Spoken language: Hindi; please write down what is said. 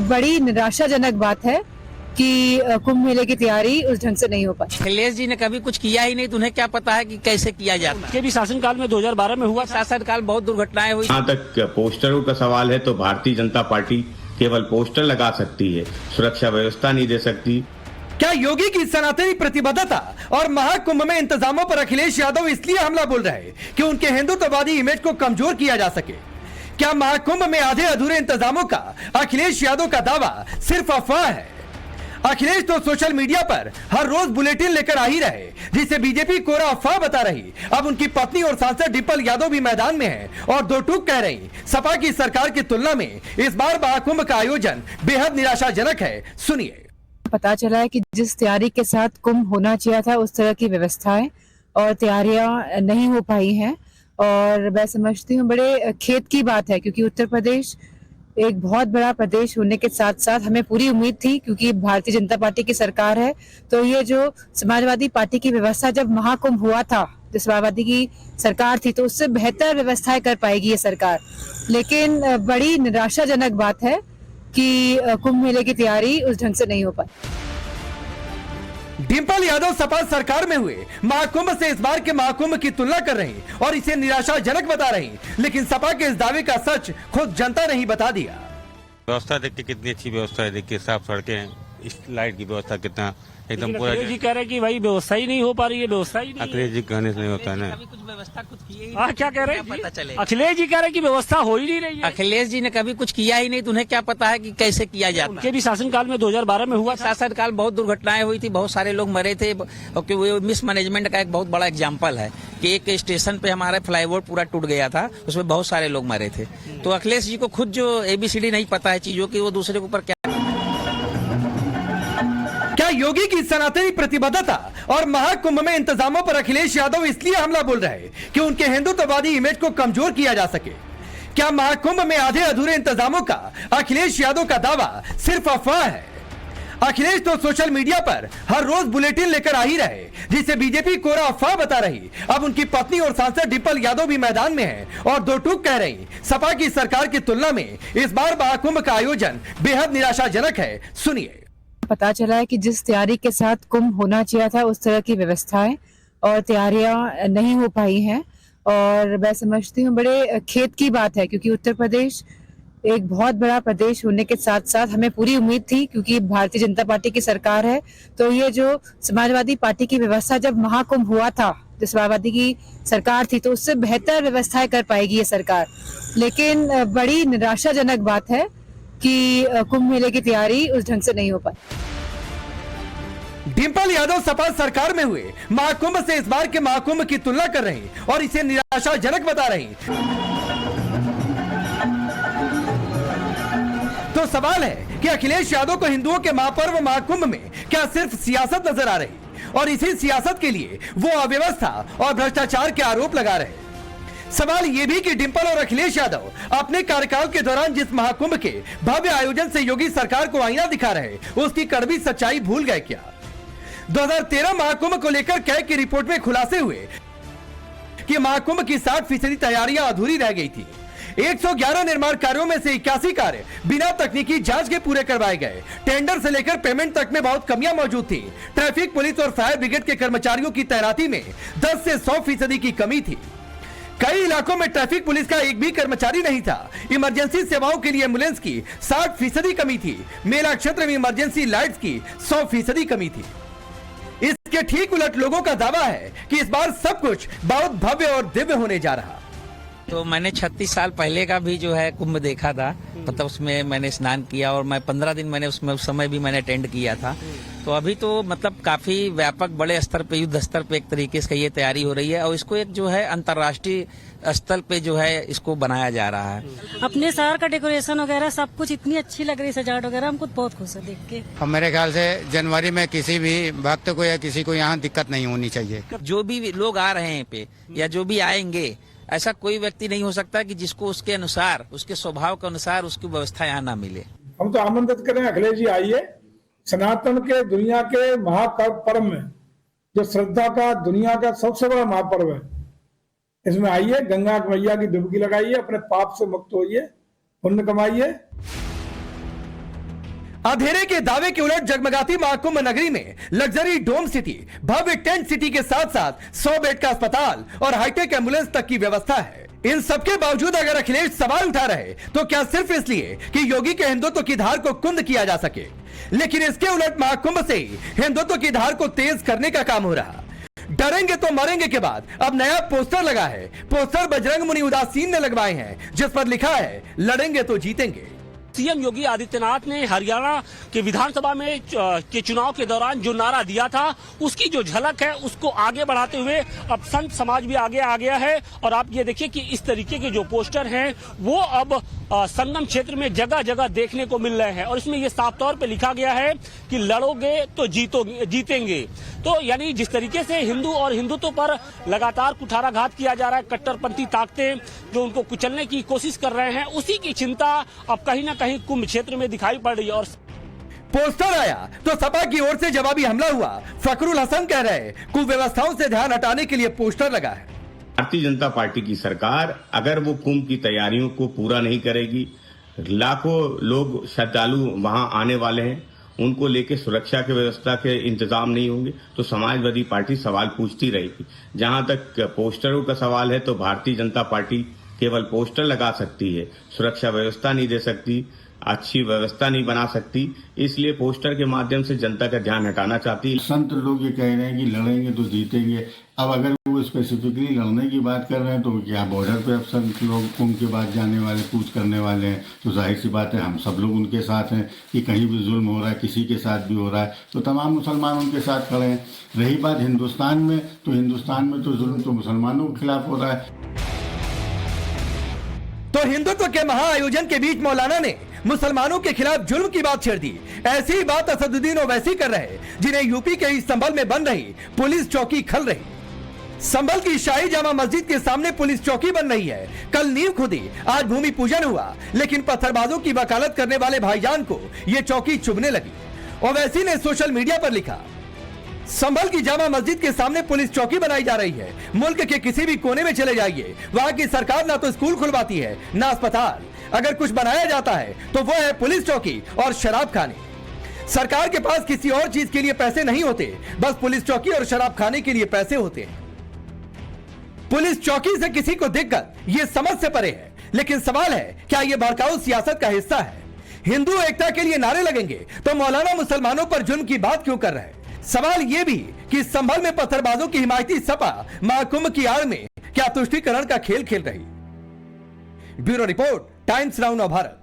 बड़ी निराशाजनक बात है कि कुंभ मेले की तैयारी उस ढंग से नहीं हो पाई। अखिलेश जी ने कभी कुछ किया ही नहीं, तो उन्हें क्या पता है कि कैसे किया जाता है। के भी शासनकाल में 2012 में हुआ, शासनकाल बहुत दुर्घटनाएं हुई। जहाँ तक पोस्टरों का सवाल है तो भारतीय जनता पार्टी केवल पोस्टर लगा सकती है, सुरक्षा व्यवस्था नहीं दे सकती। क्या योगी की सनातनी प्रतिबद्धता और महाकुंभ में इंतजामों पर अखिलेश यादव इसलिए हमला बोल रहे हैं कि उनके हिंदुत्ववादी इमेज को कमजोर किया जा सके? क्या महाकुंभ में आधे अधूरे इंतजामों का अखिलेश यादव का दावा सिर्फ अफवाह है? अखिलेश तो सोशल मीडिया पर हर रोज बुलेटिन लेकर आ ही रहे, जिसे बीजेपी कोरा अफवाह बता रही। अब उनकी पत्नी और सांसद डिम्पल यादव भी मैदान में हैं और दो टूक कह रही, सपा की सरकार की तुलना में इस बार महाकुंभ का आयोजन बेहद निराशाजनक है। सुनिए। पता चला है कि जिस तैयारी के साथ कुंभ होना चाहिए था उस तरह की व्यवस्थाएं और तैयारियां नहीं हो पाई हैं, और मैं समझती हूँ बड़े खेद की बात है, क्योंकि उत्तर प्रदेश एक बहुत बड़ा प्रदेश होने के साथ साथ हमें पूरी उम्मीद थी, क्योंकि भारतीय जनता पार्टी की सरकार है, तो ये जो समाजवादी पार्टी की व्यवस्था जब महाकुंभ हुआ था, जो समाजवादी की सरकार थी, तो उससे बेहतर व्यवस्थाएं कर पाएगी ये सरकार। लेकिन बड़ी निराशाजनक बात है कि कुंभ मेले की तैयारी उस ढंग से नहीं हो पाई। डिम्पल यादव सपा सरकार में हुए महाकुंभ से इस बार के महाकुंभ की तुलना कर रही और इसे निराशाजनक बता रही, लेकिन सपा के इस दावे का सच खुद जनता ने ही बता दिया। व्यवस्था देखिए कितनी अच्छी व्यवस्था है, देखिए साफ सड़कें हैं, इस लाइट की व्यवस्था कितना एकदम पूरा। अखिलेश जी कह रहे हैं कि भाई व्यवस्था ही नहीं हो पा रही है, व्यवस्था ही नहीं। अखिलेश जी कहने से नहीं होता है ना। कभी कुछ व्यवस्था खुद की ही हाँ, क्या कह रहे हैं? पता चले। अखिलेश जी कह रहे हैं कि व्यवस्था हो ही नहीं रही है। अखिलेश जी ने कभी कुछ किया ही नहीं, तो उन्हें क्या पता है कि कैसे किया जाता है। उनके भी शासनकाल में 2012 में हुआ, शासनकाल बहुत दुर्घटनाएं हुई थी, बहुत सारे लोग मरे थे, और वो मिसमैनेजमेंट का एक बहुत बड़ा एग्जाम्पल है कि एक स्टेशन पे हमारा फ्लाईओवर पूरा टूट गया था, उसमें बहुत सारे लोग मरे थे। तो अखिलेश जी को खुद जो ABCD नहीं पता है चीजों की, वो दूसरे के ऊपर क्या योगी की सनातनी प्रतिबद्धता और महाकुंभ में इंतजामों पर अखिलेश यादव इसलिए हमला बोल रहे हैं कि उनके हिंदुत्ववादी इमेज को कमजोर किया जा सके। क्या महाकुंभ में आधे अधूरे इंतजामों का अखिलेश यादव का दावा सिर्फ अफवाह है? अखिलेश तो सोशल मीडिया पर हर रोज बुलेटिन लेकर आ ही रहे, जिसे बीजेपी कोरा अफवाह बता रही। अब उनकी पत्नी और सांसद डिम्पल यादव भी मैदान में हैं और दो टूक कह रही, सपा की सरकार की तुलना में इस बार महाकुंभ का आयोजन बेहद निराशाजनक है। सुनिए। पता चला है कि जिस तैयारी के साथ कुंभ होना चाहिए था उस तरह की व्यवस्थाएं और तैयारियां नहीं हो पाई हैं, और मैं समझती हूँ बड़े खेद की बात है, क्योंकि उत्तर प्रदेश एक बहुत बड़ा प्रदेश होने के साथ साथ हमें पूरी उम्मीद थी, क्योंकि भारतीय जनता पार्टी की सरकार है, तो ये जो समाजवादी पार्टी की व्यवस्था जब महाकुंभ हुआ था, जो समाजवादी की सरकार थी, तो उससे बेहतर व्यवस्थाएं कर पाएगी ये सरकार। लेकिन बड़ी निराशाजनक बात है कि कुंभ मेले की तैयारी उस ढंग से नहीं हो पाई। डिम्पल यादव सपा सरकार में हुए महाकुंभ से इस बार के महाकुंभ की तुलना कर रही और इसे निराशाजनक बता रही। तो सवाल है कि अखिलेश यादव को हिंदुओं के महापर्व महाकुंभ में क्या सिर्फ सियासत नजर आ रही, और इसी सियासत के लिए वो अव्यवस्था और भ्रष्टाचार के आरोप लगा रहे। सवाल ये भी कि डिम्पल और अखिलेश यादव अपने कार्यकाल के दौरान जिस महाकुंभ के भव्य आयोजन से योगी सरकार को आईना दिखा रहे, उसकी कड़वी सच्चाई भूल गए क्या? 2013 महाकुंभ को लेकर कैग की रिपोर्ट में खुलासे हुए कि महाकुंभ की 60% तैयारियां अधूरी रह गई थी। 111 निर्माण कार्यों में से 81 कार्य बिना तकनीकी जांच के पूरे करवाए गए। टेंडर से लेकर पेमेंट तक में बहुत कमियां मौजूद थी। ट्रैफिक पुलिस और फायर ब्रिगेड के कर्मचारियों की तैनाती में 10 से 100% की कमी थी। कई इलाकों में ट्रैफिक पुलिस का एक भी कर्मचारी नहीं था। इमरजेंसी सेवाओं के लिए एम्बुलेंस की 60% कमी थी। मेला क्षेत्र में इमरजेंसी लाइट्स की 100% कमी थी। इसके ठीक उलट लोगों का दावा है कि इस बार सब कुछ बहुत भव्य और दिव्य होने जा रहा। तो मैंने 36 साल पहले का भी जो है कुंभ देखा था, मतलब उसमें मैंने स्नान किया, और मैं 15 दिन मैंने उसमें उस समय भी मैंने अटेंड किया था। तो अभी तो मतलब काफी व्यापक बड़े स्तर पे, युद्ध स्तर पे एक तरीके से ये तैयारी हो रही है, और इसको एक जो है अंतर्राष्ट्रीय स्तर पे जो है इसको बनाया जा रहा है। अपने शहर का डेकोरेशन वगैरह सब कुछ इतनी अच्छी लग रही, सजावट वगैरह, हमको बहुत खुश है देख के। हम मेरे ख्याल से जनवरी में किसी भी भक्त को या किसी को यहाँ दिक्कत नहीं होनी चाहिए। जो भी लोग आ रहे हैं पे या जो भी आएंगे, ऐसा कोई व्यक्ति नहीं हो सकता कि जिसको उसके अनुसार, उसके स्वभाव के अनुसार उसकी व्यवस्था यहाँ ना मिले। हम तो आमंत्रित करें अखिलेश जी, आइए सनातन के दुनिया के महापर्व में, जो श्रद्धा का दुनिया का सबसे बड़ा महापर्व है, इसमें आइए, गंगा मैया की डुबकी लगाइए, अपने पाप से मुक्त होइए, पुण्य कमाइए। अंधेरे के दावे के उलट जगमगाती महाकुंभ नगरी में लग्जरी डोम सिटी, भव्य टेंट सिटी के साथ साथ 100 बेड का अस्पताल और हाईटेक एम्बुलेंस तक की व्यवस्था है। इन सबके बावजूद अगर अखिलेश सवाल उठा रहे तो क्या सिर्फ इसलिए कि योगी के हिंदुत्व की धार को कुंद किया जा सके, लेकिन इसके उलट महाकुंभ से ही हिंदुत्व की धार को तेज करने का काम हो रहा। डरेंगे तो मरेंगे के बाद अब नया पोस्टर लगा है। पोस्टर बजरंग मुनि उदासीन ने लगवाए हैं, जिस पर लिखा है लड़ेंगे तो जीतेंगे। सीएम योगी आदित्यनाथ ने हरियाणा के विधानसभा में के चुनाव के दौरान जो नारा दिया था उसकी जो झलक है उसको आगे बढ़ाते हुए अब संत समाज भी आगे आ गया है। और आप ये देखिए कि इस तरीके के जो पोस्टर हैं वो अब संगम क्षेत्र में जगह जगह देखने को मिल रहे हैं और इसमें ये साफ तौर पे लिखा गया है कि लड़ोगे तो जीतेंगे। तो यानी जिस तरीके से हिंदू और हिंदुत्व पर लगातार कुठाराघात किया जा रहा है, कट्टरपंथी ताकतें जो उनको कुचलने की कोशिश कर रहे हैं, उसी की चिंता अब कहीं ना कहीं कुंभ क्षेत्र में दिखाई पड़ रही है। और पोस्टर आया तो सपा की ओर से जवाबी हमला हुआ। फखरुल हसन कह रहे कुव्यवस्थाओं से ध्यान हटाने के लिए पोस्टर लगा है। भारतीय जनता पार्टी की सरकार अगर वो कुंभ की तैयारियों को पूरा नहीं करेगी, लाखों लोग श्रद्धालु वहां आने वाले हैं, उनको लेके सुरक्षा की व्यवस्था के इंतजाम नहीं होंगे तो समाजवादी पार्टी सवाल पूछती रहेगी। जहां तक पोस्टरों का सवाल है तो भारतीय जनता पार्टी केवल पोस्टर लगा सकती है, सुरक्षा व्यवस्था नहीं दे सकती, अच्छी व्यवस्था नहीं बना सकती, इसलिए पोस्टर के माध्यम से जनता का ध्यान हटाना चाहती है। संत लोग ये कह रहे हैं कि लड़ेंगे तो जीतेंगे। अब अगर वो स्पेसिफिकली लड़ने की बात कर रहे हैं तो क्या बॉर्डर पे अब संत लोग कुंभ के बाद जाने वाले, कूच करने वाले हैं, तो जाहिर सी बात है हम सब लोग उनके साथ हैं कि कहीं भी जुल्म हो रहा है, किसी के साथ भी हो रहा है तो तमाम मुसलमान उनके साथ खड़े हैं। रही बात हिंदुस्तान में तो जुल्म तो मुसलमानों के खिलाफ हो रहा है। तो हिंदुत्व के महाआयोजन के बीच मौलाना ने मुसलमानों के खिलाफ जुल्म की बात छेड़ दी। ऐसी ही बात असदुद्दीन ओवैसी कर रहे जिन्हें यूपी के ही संभल में बन रही पुलिस चौकी खल रही। संभल की शाही जामा मस्जिद के सामने पुलिस चौकी बन रही है। कल नींव खुदी, आज भूमि पूजन हुआ, लेकिन पत्थरबाजों की वकालत करने वाले भाईजान को ये चौकी चुभने लगी। ओवैसी ने सोशल मीडिया पर लिखा, संभल की जामा मस्जिद के सामने पुलिस चौकी बनाई जा रही है। मुल्क के किसी भी कोने में चले जाइए, वहां की सरकार ना तो स्कूल खुलवाती है ना अस्पताल। अगर कुछ बनाया जाता है तो वो है पुलिस चौकी और शराब खाने। सरकार के पास किसी और चीज के लिए पैसे नहीं होते, बस पुलिस चौकी और शराब खाने के लिए पैसे होते हैं। पुलिस चौकी से किसी को दिक्कत ये समझ से परे है, लेकिन सवाल है क्या ये भड़काऊ सियासत का हिस्सा है? हिंदू एकता के लिए नारे लगेंगे तो मौलाना मुसलमानों पर जुल्म की बात क्यों कर रहे हैं? सवाल यह भी कि संभल में पत्थरबाजों की हिमायती सपा महाकुंभ की आड़ में क्या तुष्टीकरण का खेल खेल रही? Bureau report, times now Bharat.